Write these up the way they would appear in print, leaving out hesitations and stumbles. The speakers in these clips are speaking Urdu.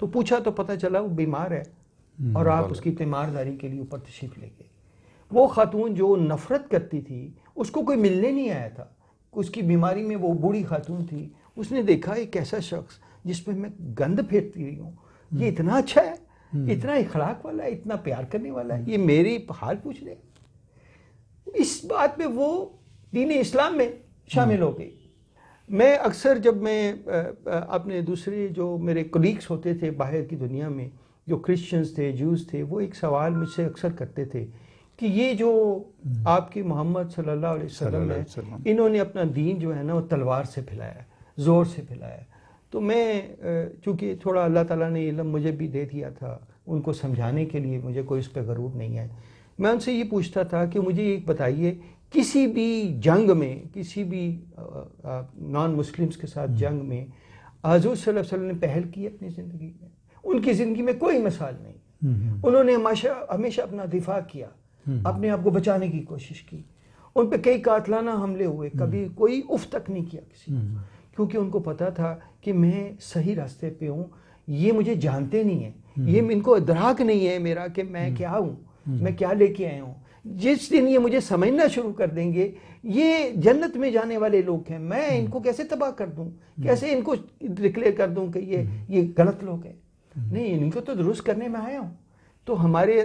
تو پوچھا تو پتہ چلا وہ بیمار ہے اور آپ اس کی تیمارداری کے لیے اوپر تشریف لے گئے. وہ خاتون جو نفرت کرتی تھی اس کو کوئی ملنے نہیں آیا تھا. اس کی بیماری میں وہ بوڑھی خاتون تھی. اس نے دیکھا ایک ایسا شخص جس پہ میں گند پھیرتی رہی ہوں, یہ اتنا اچھا ہے, اتنا اخلاق والا ہے, اتنا پیار کرنے والا ہے, یہ میری حال پوچھ لے. اس بات میں وہ دین اسلام میں شامل ہو گئی. میں اکثر جب میں اپنے دوسرے جو میرے کولیگس ہوتے تھے باہر کی دنیا میں, جو کرسچنز تھے, جوز تھے, وہ ایک سوال مجھ سے اکثر کرتے تھے کہ یہ جو آپ کی محمد صلی اللہ علیہ وسلم ہے, انہوں نے اپنا دین جو ہے نا وہ تلوار سے پھیلایا, زور سے پھیلایا. تو میں چونکہ تھوڑا اللہ تعالیٰ نے علم مجھے بھی دے دیا تھا, ان کو سمجھانے کے لیے مجھے کوئی اس پہ غرور نہیں ہے. میں ان سے یہ پوچھتا تھا کہ مجھے ایک بتائیے, کسی بھی جنگ میں, کسی بھی نان مسلمز کے ساتھ جنگ میں حضور صلی اللہ علیہ وسلم نے پہل کی اپنی زندگی میں؟ ان کی زندگی میں کوئی مثال نہیں. انہوں نے ہمیشہ اپنا دفاع کیا, اپنے آپ کو بچانے کی کوشش کی. ان پہ کئی قاتلانہ حملے ہوئے, کبھی کوئی اف تک نہیں کیا کسی کو, کیونکہ ان کو پتا تھا کہ میں صحیح راستے پہ ہوں. یہ مجھے جانتے نہیں ہیں, یہ ان کو ادراک نہیں ہے میرا کہ میں کیا ہوں, میں کیا لے کے آیا ہوں. جس دن یہ مجھے سمجھنا شروع کر دیں گے یہ جنت میں جانے والے لوگ ہیں, میں ان کو کیسے تباہ کر دوں, کیسے ان کو ڈکلیئر کر دوں کہ یہ غلط لوگ ہیں. نہیں, ان کو تو درست کرنے میں آیا ہوں. تو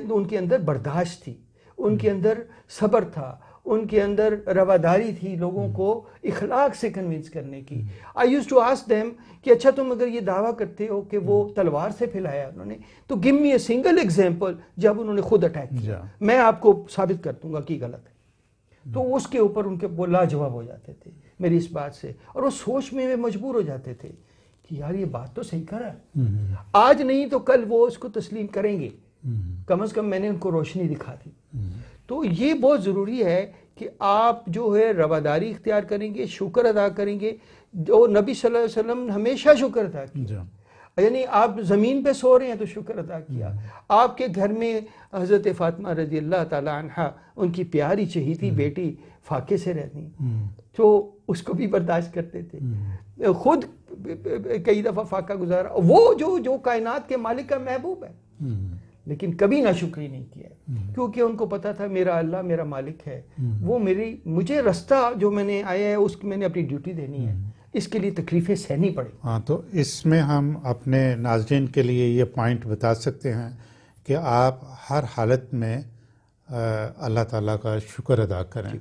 ان کے اندر برداشت تھی, ان کے اندر صبر تھا, ان کے اندر رواداری تھی لوگوں کو اخلاق سے کنونس کرنے کی. آئی یوز ٹو آسک دیم کہ اچھا تم اگر یہ دعویٰ کرتے ہو کہ وہ تلوار سے پھیلایا انہوں نے, تو give me a single example جب انہوں نے خود اٹیک کیا, میں آپ کو ثابت کر دوں گا کہ غلط ہے. تو اس کے اوپر ان کے وہ لاجواب ہو جاتے تھے میری اس بات سے, اور وہ سوچ میں مجبور ہو جاتے تھے کہ یار یہ بات تو صحیح کر رہا ہے, آج نہیں تو کل وہ اس کو تسلیم کریں گے. کم از کم میں نے ان کو روشنی دکھا دی. تو یہ بہت ضروری ہے کہ آپ جو ہے رواداری اختیار کریں گے, شکر ادا کریں گے. جو نبی صلی اللہ علیہ وسلم نے ہمیشہ شکر ادا کیا, یعنی آپ زمین پہ سو رہے ہیں تو شکر ادا کیا. آپ کے گھر میں حضرت فاطمہ رضی اللہ تعالی عنہا, ان کی پیاری چہیتی بیٹی فاقے سے رہتی, تو اس کو بھی برداشت کرتے تھے. خود کئی دفعہ فاقہ گزارا. وہ جو کائنات کے مالک کا محبوب ہے, لیکن کبھی ناشکری نہیں کیا, کیونکہ ان کو پتا تھا میرا اللہ میرا مالک ہے, وہ مجھے رستہ جو میں نے آیا ہے اس کی میں نے اپنی ڈیوٹی دینی ہے, اس کے لیے تکلیفیں سہنی پڑیں. ہاں, تو اس میں ہم اپنے ناظرین کے لیے یہ پوائنٹ بتا سکتے ہیں کہ آپ ہر حالت میں اللہ تعالیٰ کا شکر ادا کریں,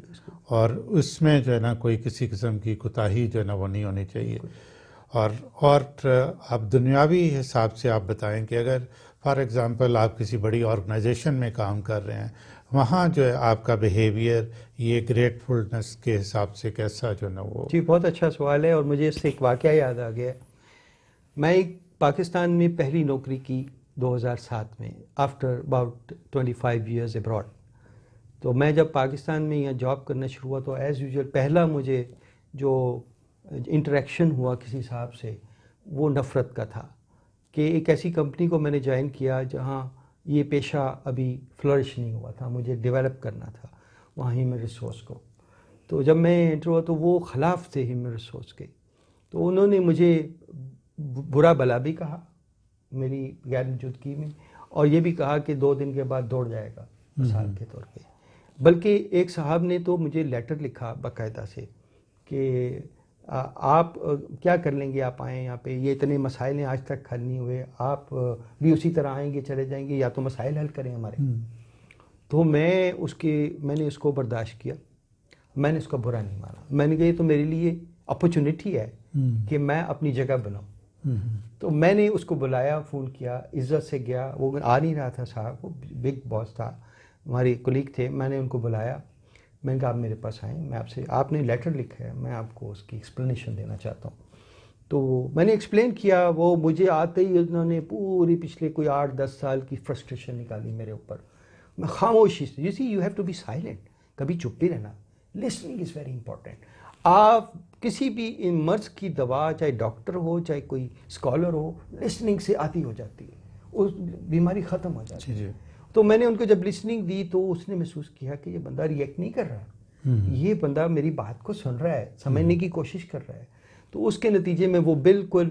اور اس میں جو ہے نا کوئی کسی قسم کی کوتاہی جو ہے نا وہ نہیں ہونی چاہیے. اور آپ دنیاوی حساب سے آپ بتائیں کہ اگر فار ایگزامپل آپ کسی بڑی آرگنائزیشن میں کام کر رہے ہیں, وہاں جو ہے آپ کا بیہیویئر یہ گریٹفلنس کے حساب سے کیسا جو ہے نا وہ. جی بہت اچھا سوال ہے, اور مجھے اس سے ایک واقعہ یاد آ گیا. میں پاکستان میں پہلی نوکری کی 2007 میں, آفٹر اباؤٹ 25 ایئرز ابراڈ. تو میں جب پاکستان میں یہاں جاب کرنا شروع ہوا تو ایز یوزول پہلا مجھے جو انٹریکشن ہوا کسی صاحب سے وہ نفرت کا تھا, کہ ایک ایسی کمپنی کو میں نے جوائن کیا جہاں یہ پیشہ ابھی فلرش نہیں ہوا تھا, مجھے ڈیولپ کرنا تھا وہاں ہیومن ریسورس کو. تو جب میں انٹر ہوا تو وہ خلاف تھے ہیومن ریسورس کے, تو انہوں نے مجھے برا بلا بھی کہا میری غیر موجودگی میں, اور یہ بھی کہا کہ 2 دن کے بعد دوڑ جائے گا مثال کے طور پہ. بلکہ ایک صاحب نے تو مجھے لیٹر لکھا باقاعدہ سے کہ آپ کیا کر لیں گے, آپ آئیں یہاں پہ, یہ اتنے مسائل ہیں آج تک حل نہیں ہوئے, آپ بھی اسی طرح آئیں گے چلے جائیں گے, یا تو مسائل حل کریں ہمارے. تو میں نے اس کو برداشت کیا, میں نے اس کا برا نہیں مانا. میں نے کہا یہ تو میرے لیے اپرچونٹی ہے کہ میں اپنی جگہ بناؤں. تو میں نے اس کو بلایا, فون کیا, عزت سے گیا. وہ آ نہیں رہا تھا صاحب, وہ بگ باس تھا, ہمارے کولیگ تھے. میں نے ان کو بلایا, میں نے کہا آپ میرے پاس آئیں, میں آپ نے لیٹر لکھا ہے, میں آپ کو اس کی ایکسپلینیشن دینا چاہتا ہوں. تو میں نے ایکسپلین کیا. وہ مجھے آتے ہی انہوں نے پوری پچھلے کوئی 8-10 سال کی فرسٹریشن نکالی میرے اوپر. میں خاموشی سے, you see you have to be silent, کبھی چپ بھی رہنا. Listening is very important. آپ کسی بھی مرض کی دوا, چاہے ڈاکٹر ہو چاہے کوئی اسکالر ہو, لسننگ سے آتی ہو جاتی ہے, اس بیماری ختم ہو جاتی ہے. تو میں نے ان کو جب لسننگ دی تو اس نے محسوس کیا کہ یہ بندہ ریئیکٹ نہیں کر رہا, یہ بندہ میری بات کو سن رہا ہے, سمجھنے کی کوشش کر رہا ہے. تو اس کے نتیجے میں وہ بالکل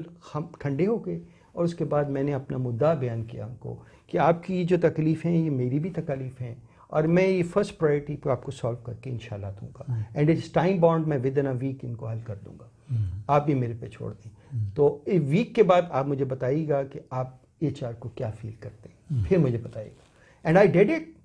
ٹھنڈے ہو گئے. اور اس کے بعد میں نے اپنا مدعا بیان کیا ان کو کہ آپ کی جو تکلیفیں ہیں یہ میری بھی تکلیف ہیں، اور میں یہ فرسٹ پرائرٹی پہ آپ کو سالو کر کے انشاءاللہ دوں گا، اینڈ اٹس ٹائم باؤنڈ، میں ود ان اے ویک ان کو حل کر دوں گا، آپ بھی میرے پہ چھوڑ دیں۔ تو ایک ویک کے بعد آپ مجھے بتائیے گا کہ آپ HR کو کیا فیل کرتے ہیں، پھر مجھے بتائیے گا، and I did it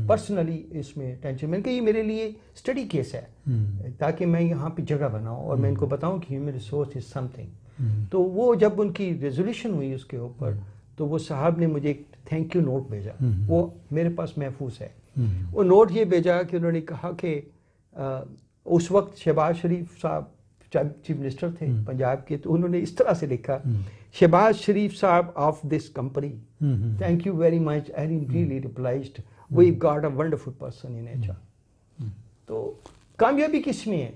personally. اس میں ٹینشن میں کہ یہ میرے لیے اسٹڈی کیس ہے، تاکہ میں یہاں پہ جگہ بناؤں اور میں ان کو بتاؤں کہ human resource is some thing. تو وہ جب ان کی ریزولیوشن ہوئی اس کے اوپر، تو وہ صاحب نے مجھے ایک تھینک یو نوٹ بھیجا، وہ میرے پاس محفوظ ہے۔ وہ نوٹ یہ بھیجا کہ انہوں نے کہا کہ اس وقت شہباز شریف صاحب چیف منسٹر تھے پنجاب کے، تو انہوں نے اس طرح سے لکھا، شہباز شریف صاحب of this company, thank you very much, I am really realised, we got a wonderful person in HR۔ تو کامیابی کس میں ہے؟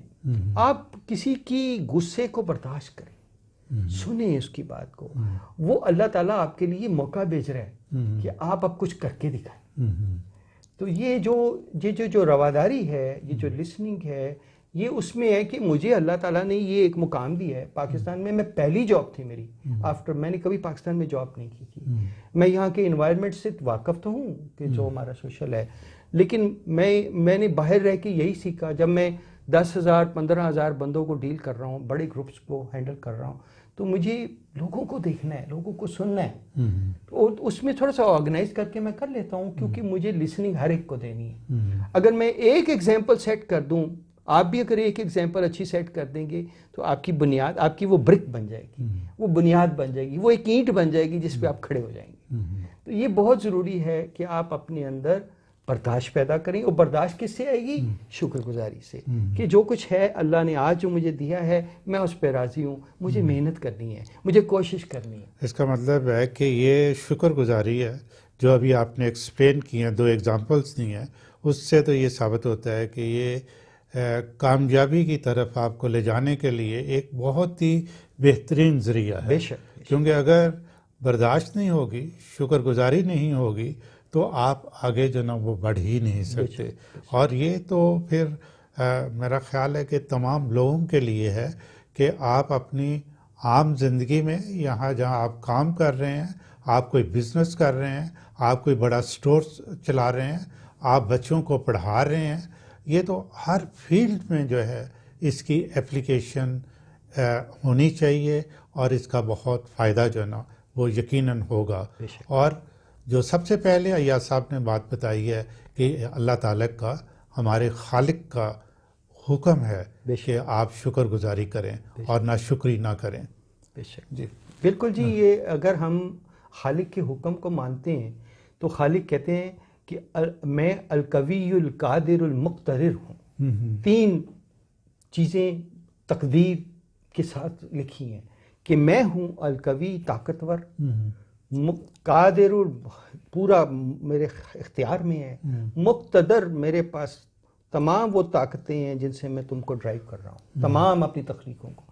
آپ کسی کی غصے کو برداشت کریں، سنیں اس کی بات کو، وہ اللہ تعالیٰ آپ کے لیے موقع بھیج رہا ہے کہ آپ اب کچھ کر کے دکھائیں۔ تو یہ جو رواداری ہے، یہ جو لسننگ ہے، یہ اس میں ہے کہ مجھے اللہ تعالیٰ نے یہ ایک مقام بھی ہے پاکستان میں پہلی جاب تھی میری آفٹر، میں نے کبھی پاکستان میں جاب نہیں کی تھی، میں یہاں کے انوائرمنٹ سے واقف تو ہوں کہ جو ہمارا سوشل ہے، لیکن میں نے باہر رہ کے یہی سیکھا، جب میں 10,000 15,000 بندوں کو ڈیل کر رہا ہوں، بڑے گروپس کو ہینڈل کر رہا ہوں، تو مجھے لوگوں کو دیکھنا ہے، لوگوں کو سننا ہے، تو اس میں تھوڑا سا آرگنائز کر کے میں کر لیتا ہوں، کیونکہ مجھے لسننگ ہر ایک کو دینی ہے۔ اگر میں ایک ایگزامپل سیٹ کر دوں، آپ بھی اگر ایک ایگزامپل اچھی سیٹ کر دیں گے تو آپ کی بنیاد، آپ کی وہ برک بن جائے گی، وہ بنیاد بن جائے گی، وہ ایک اینٹ بن جائے گی جس پہ آپ کھڑے ہو جائیں گے۔ تو یہ بہت ضروری ہے کہ آپ اپنے اندر برداشت پیدا کریں، اور برداشت کس سے آئے گی؟ شکر گزاری سے، کہ جو کچھ ہے اللہ نے آج جو مجھے دیا ہے میں اس پہ راضی ہوں، مجھے محنت کرنی ہے، مجھے کوشش کرنی ہے۔ اس کا مطلب ہے کہ یہ شکر گزاری ہے جو ابھی آپ نے ایکسپلین کی ہیں، 2 ایگزامپلس دی ہیں، اس سے تو یہ ثابت ہوتا ہے کہ یہ کامیابی کی طرف آپ کو لے جانے کے لیے ایک بہت ہی بہترین ذریعہ ہے۔ بے شک، کیونکہ اگر برداشت نہیں ہوگی، شکر گزاری نہیں ہوگی، تو آپ آگے جو نا وہ بڑھ ہی نہیں سکتے۔ اور یہ تو پھر میرا خیال ہے کہ تمام لوگوں کے لیے ہے کہ آپ اپنی عام زندگی میں، یہاں جہاں آپ کام کر رہے ہیں، آپ کوئی بزنس کر رہے ہیں، آپ کوئی بڑا سٹور چلا رہے ہیں، آپ بچوں کو پڑھا رہے ہیں، یہ تو ہر فیلڈ میں جو ہے اس کی اپلیکیشن ہونی چاہیے، اور اس کا بہت فائدہ جو ہے نا وہ یقیناً ہوگا۔ اور جو سب سے پہلے ایاز صاحب نے بات بتائی ہے کہ اللہ تعالیٰ کا، ہمارے خالق کا حکم ہے کہ آپ شکر گزاری کریں اور ناشکری نہ کریں۔ بے شک جی، بالکل جی۔ یہ اگر ہم خالق کے حکم کو مانتے ہیں تو خالق کہتے ہیں کہ میں القوی القادر المقتدر ہوں۔ 3 چیزیں تقدیر کے ساتھ لکھی ہیں کہ میں ہوں القوی، طاقتور، قادر پورا میرے اختیار میں ہے، مقتدر میرے پاس تمام وہ طاقتیں ہیں جن سے میں تم کو ڈرائیو کر رہا ہوں، تمام اپنی تخلیقوں کو۔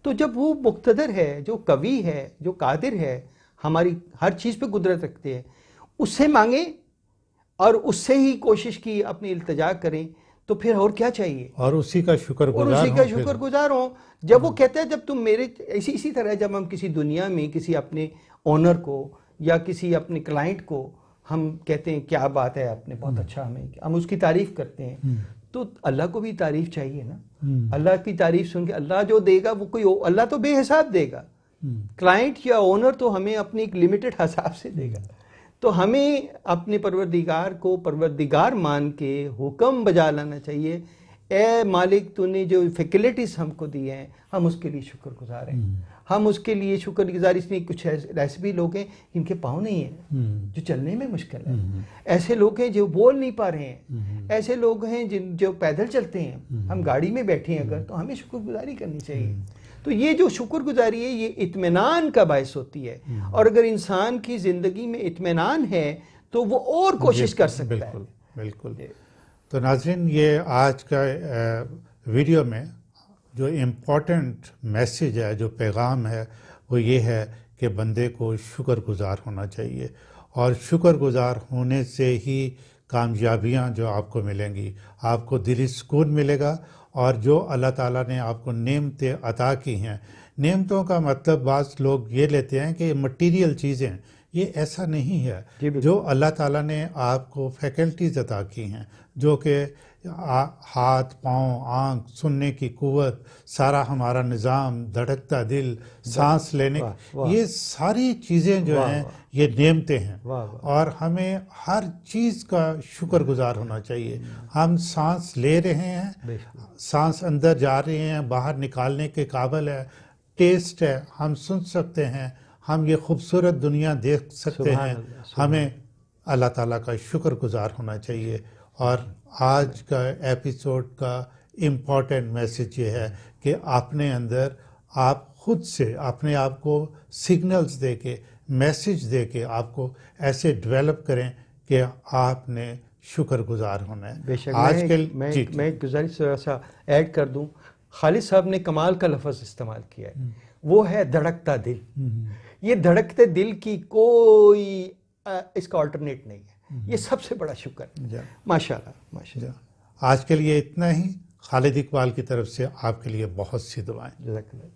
تو جب وہ مقتدر ہے، جو قوی ہے، جو قادر ہے، ہماری ہر چیز پہ قدرت رکھتے ہیں، اس سے مانگیں اور اس سے ہی کوشش کی، اپنی التجا کریں، تو پھر اور کیا چاہیے؟ اور اسی کا شکر گزار ہوں۔ جب وہ کہتا ہے جب تم میرے، اسی طرح جب ہم کسی دنیا میں کسی اپنے اونر کو یا کسی اپنے کلائنٹ کو ہم کہتے ہیں کیا بات ہے، آپ نے بہت اچھا، ہم اس کی تعریف کرتے ہیں، تو اللہ کو بھی تعریف چاہیے نا۔ اللہ کی تعریف سن کے اللہ جو دے گا وہ اللہ تو بے حساب دے گا، کلائنٹ یا اونر تو ہمیں اپنی ایک لمیٹڈ حساب سے دے گا۔ تو ہمیں اپنے پروردگار کو پروردگار مان کے حکم بجا لانا چاہیے، اے مالک تو نے جو فیکلٹیز ہم کو دی ہیں، ہم اس کے لیے شکر گزار ہیں، ہم اس کے لیے شکر گزار۔ اس میں کچھ ایسے بھی لوگ ہیں جن کے پاؤں نہیں ہیں، جو چلنے میں مشکل ہے، ایسے لوگ ہیں جو بول نہیں پا رہے ہیں، ایسے لوگ ہیں جو پیدل چلتے ہیں، ہم گاڑی میں بیٹھے ہیں اگر، تو ہمیں شکر گزاری کرنی چاہیے۔ تو یہ جو شکر گزاری ہے یہ اطمینان کا باعث ہوتی ہے، اور اگر انسان کی زندگی میں اطمینان ہے تو وہ اور کوشش کر سکتا ہے۔ بالکل۔ تو ناظرین، یہ آج کا ویڈیو میں جو امپورٹنٹ میسیج ہے، جو پیغام ہے، وہ یہ ہے کہ بندے کو شکر گزار ہونا چاہیے، اور شکر گزار ہونے سے ہی کامیابیاں جو آپ کو ملیں گی، آپ کو دلی سکون ملے گا، اور جو اللہ تعالیٰ نے آپ کو نعمتیں عطا کی ہیں. نعمتوں کا مطلب بعض لوگ یہ لیتے ہیں کہ یہ مٹیریل چیزیں، یہ ایسا نہیں ہے. جی بالکل. جو اللہ تعالیٰ نے آپ کو فیکلٹیز عطا کی ہیں، جو کہ ہاتھ، پاؤں، آنکھ، سننے کی قوت، سارا ہمارا نظام، دھڑکتا دل، سانس لینے، یہ ساری چیزیں جو ہیں یہ نعمتیں ہیں. اور ہمیں ہر چیز کا شکر گزار ہونا چاہیے. ہم سانس لے رہے ہیں، سانس اندر جا رہے ہیں، باہر نکالنے کے قابل ہے، ٹیسٹ ہے، ہم سن سکتے ہیں، ہم یہ خوبصورت دنیا دیکھ سکتے ہیں. ہمیں اللہ تعالیٰ کا شکر گزار ہونا چاہیے. اور آج کا ایپیسوڈ کا امپورٹنٹ میسج یہ ہے کہ اپنے اندر آپ خود سے اپنے آپ کو سگنلز دے کے، میسج دے کے آپ کو ایسے ڈیولپ کریں کہ آپ نے شکر گزار ہونا ہے. بے شک. میں ایک گزارش تھوڑا سا ایڈ کر دوں. خالد صاحب نے کمال کا لفظ استعمال کیا ہے، وہ ہے دھڑکتا دل. یہ دھڑکتے دل کی کوئی اس کا آلٹرنیٹ نہیں ہے. یہ سب سے بڑا شکر ہے. ماشاءاللہ ماشاءاللہ. آج کے لیے اتنا ہی. خالد اقبال کی طرف سے آپ کے لیے بہت سی دعائیں. جزاک اللہ.